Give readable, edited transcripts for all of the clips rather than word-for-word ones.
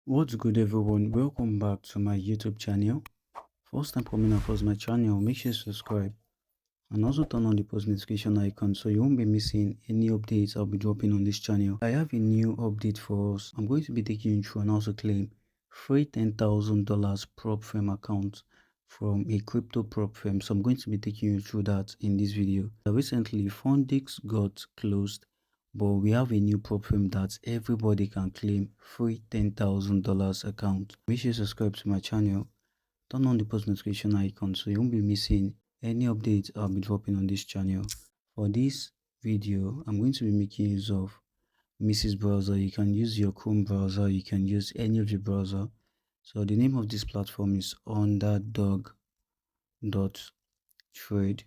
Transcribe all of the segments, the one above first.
What's good, everyone? Welcome back to my YouTube channel. First time coming across my channel, make sure you subscribe and also turn on the post notification icon so you won't be missing any updates I'll be dropping on this channel. I have a new update for us. I'm going to be taking you through and also claim free $10,000 prop firm account from a crypto prop firm. So I'm going to be taking you through that in this video. Recently, fundix got closed, but we have a new prop firm that everybody can claim free $10,000 account. Make sure you subscribe to my channel, turn on the post notification icon so you won't be missing any updates I'll be dropping on this channel. For this video, I'm going to be making use of Mrs. Browser. You can use your Chrome browser, you can use any of the browser. So the name of this platform is Underdog Trade.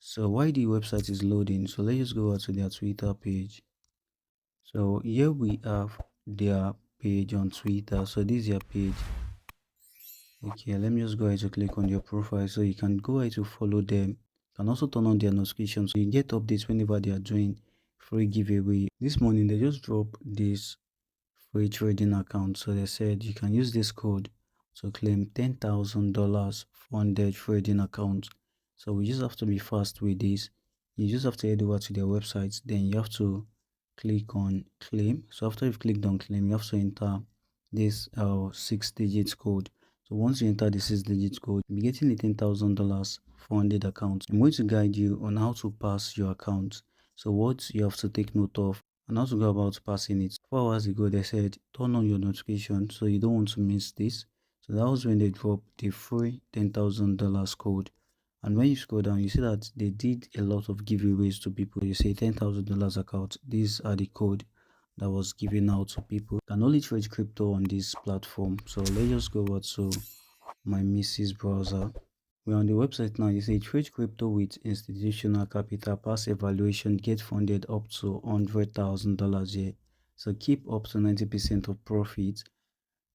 So while the website is loading, so let's just go out to their Twitter page. So here we have their page on Twitter. So this is their page. Okay, let me just go ahead to click on your profile so you can go ahead to follow them. You can also turn on their notifications so you get updates whenever they are doing free giveaway. This morning they just dropped this free trading account, so they said you can use this code to claim $10,000 funded trading account. So we just have to be fast with this. You just have to head over to their website, then you have to click on claim. So after you've clicked on claim, you have to enter this 6 digits code. So once you enter the 6 digits code, you'll be getting a $10,000 funded account. I'm going to guide you on how to pass your account. So what you have to take note of and how to go about passing it. 4 hours ago, they said turn on your notification so you don't want to miss this. So that was when they dropped the free $10,000 code. And when you scroll down, you see that they did a lot of giveaways to people. You say $10,000 account. These are the code that was given out to people. You can only trade crypto on this platform. So let's just go over to my Mrs. browser. We're on the website now. You say trade crypto with institutional capital, pass evaluation, get funded up to $100,000 here. So keep up to 90% of profit.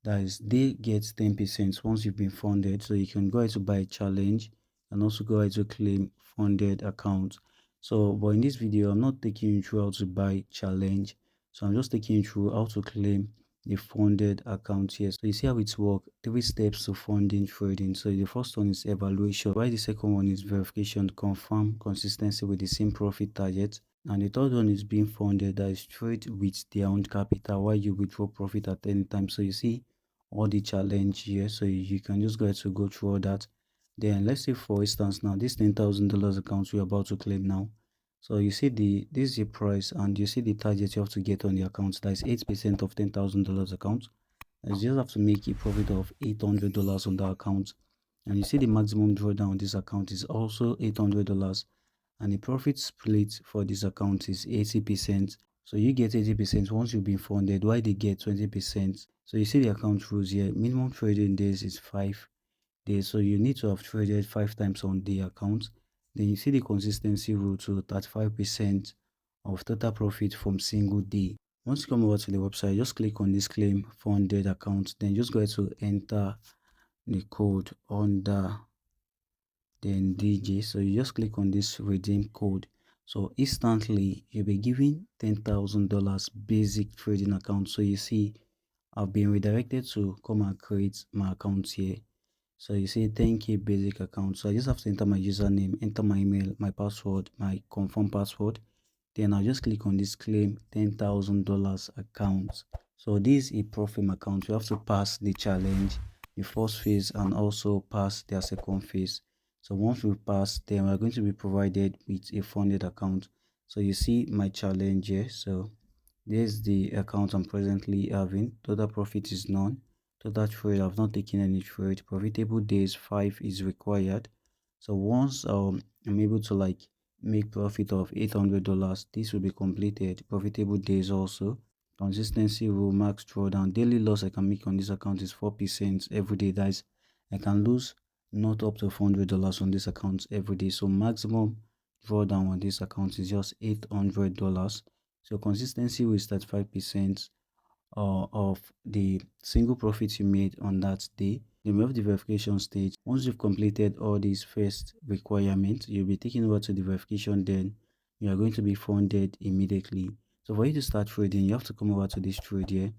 That is, they get 10% once you've been funded. So you can go ahead to buy a challenge and also go ahead to claim funded account. So, but in this video, I'm not taking you through how to buy challenge. So I'm just taking you through how to claim the funded account here. So you see how it works. 3 steps to funding trading. So the first one is evaluation, while the second one is verification, confirm consistency with the same profit target, and the third one is being funded, that is trade with their own capital while you withdraw profit at any time. So you see all the challenge here, so you can just go ahead to go through all that. Then let's say for instance now this $10,000 account we're about to claim now. So you see this is the price and you see the target you have to get on the account. That is 8% of $10,000 account. You just have to make a profit of $800 on the account. And you see the maximum drawdown on this account is also $800, and the profit split for this account is 80%. So you get 80% once you've been funded, while they get 20%. So you see the account rules here. Minimum trading days is 5 days. So you need to have traded 5 times on the account. Then you see the consistency rule to 35% of total profit from single day. Once you come over to the website, just click on this claim funded account. Then just go ahead to enter the code under then DJ. So you just click on this redeem code. So instantly you'll be given $10,000 basic trading account. So you see I've been redirected to come and create my account here. So you see 10k basic account. So I just have to enter my username, enter my email, my password, my confirm password. Then I'll just click on this claim $10,000 account. So this is a profit account. You have to pass the challenge, the first phase, and also pass their second phase. So once we pass, then we're going to be provided with a funded account. So you see my challenge here. So there's the account I'm presently having. Total profit is none. Total trade, I've not taken any trade. Profitable days 5 is required. So once I'm able to like make profit of $800, this will be completed. Profitable days also. Consistency rule, max drawdown. Daily loss I can make on this account is 4% every day. That is, I can lose not up to $400 on this account every day. So maximum drawdown on this account is just $800. So consistency is 35% of the single profit you made on that day. Then we have the verification stage. Once you've completed all these first requirements, you'll be taken over to the verification. Then you are going to be funded immediately. So for you to start trading, you have to come over to this trade here.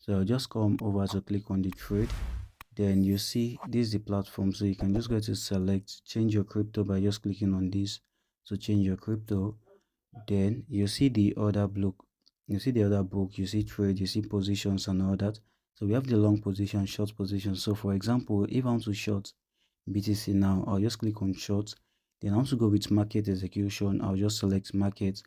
So I'll just come over to click on the trade. Then you see this is the platform, so you can just go to select change your crypto by just clicking on this. So change your crypto. Then you see the other block, you see trade, you see positions and all that. So we have the long position, short position. So for example, if I want to short BTC now, I'll just click on short. Then I want to go with market execution, I'll just select market.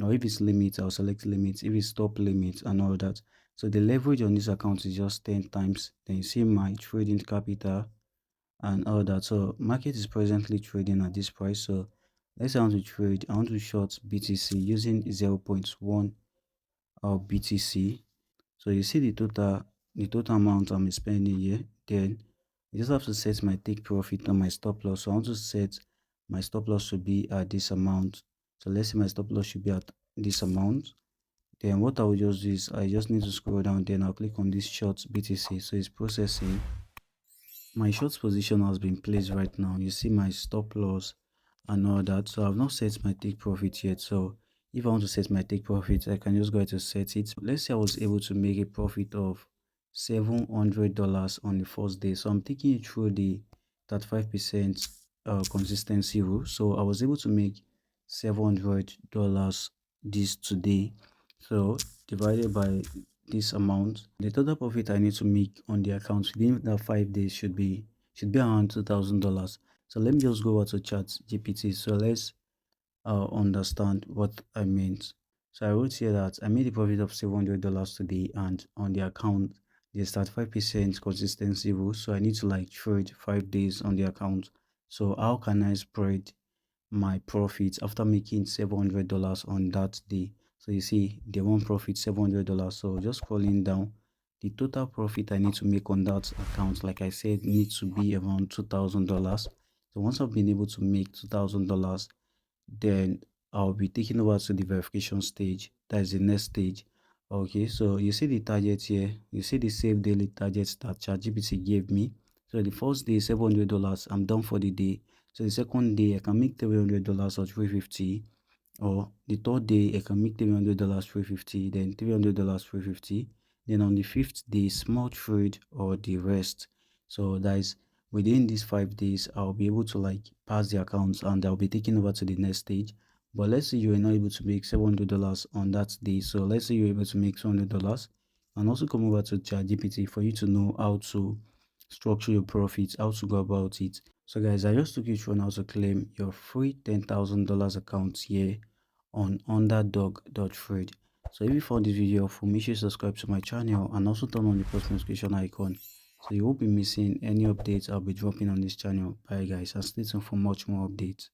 Or if it's limit, I'll select limit. If it's stop limit and all that. So the leverage on this account is just 10 times. Then you see my trading capital and all that. So market is presently trading at this price. So let's say I want to trade, I want to short BTC using 0.1 of BTC. So you see the total amount I'm spending here. Then you just have to set my take profit and my stop loss. So I want to set my stop loss to be at this amount. So let's say my stop loss should be at this amount. Then what I will just do is I just need to scroll down. Then I'll click on this short BTC. So it's processing. My short position has been placed right now. You see my stop loss and all that. So I've not set my take profit yet. So if I want to set my take profit, I can just go ahead to set it. Let's say I was able to make a profit of $700 on the first day. So I'm taking you through the 35% consistency rule. So I was able to make $700 this today. So divided by this amount, the total profit I need to make on the account within the 5 days should be around $2,000. So let me just go over to chat GPT. So let's understand what I meant. So I wrote here that I made a profit of $700 today, and on the account there's 35% consistency rule. So I need to like trade 5 days on the account. So how can I spread my profits after making $700 on that day? So you see the one profit $700. So just scrolling down, the total profit I need to make on that account, like I said, needs to be around $2,000. So once I've been able to make $2,000, then I'll be taking over to the verification stage. That is the next stage. Okay, so you see the target here, you see the save daily targets that ChatGPT gave me. So the first day $700, I'm done for the day. So the second day I can make $300 or 350, or the third day I can make $300 350, then $300 350. Then on the fifth day, small trade or the rest. So that is within these 5 days, I'll be able to like pass the accounts and I'll be taking over to the next stage. But let's say you are not able to make $700 on that day. So let's say you're able to make $200, and also come over to ChatGPT for you to know how to structure your profits, how to go about it. So guys, I just took you through on how to claim your free $10,000 account here on Underdog Trade. So if you found this video helpful, make sure you subscribe to my channel and also turn on the post notification icon so you won't be missing any updates I'll be dropping on this channel. Bye guys, and stay tuned for much more updates.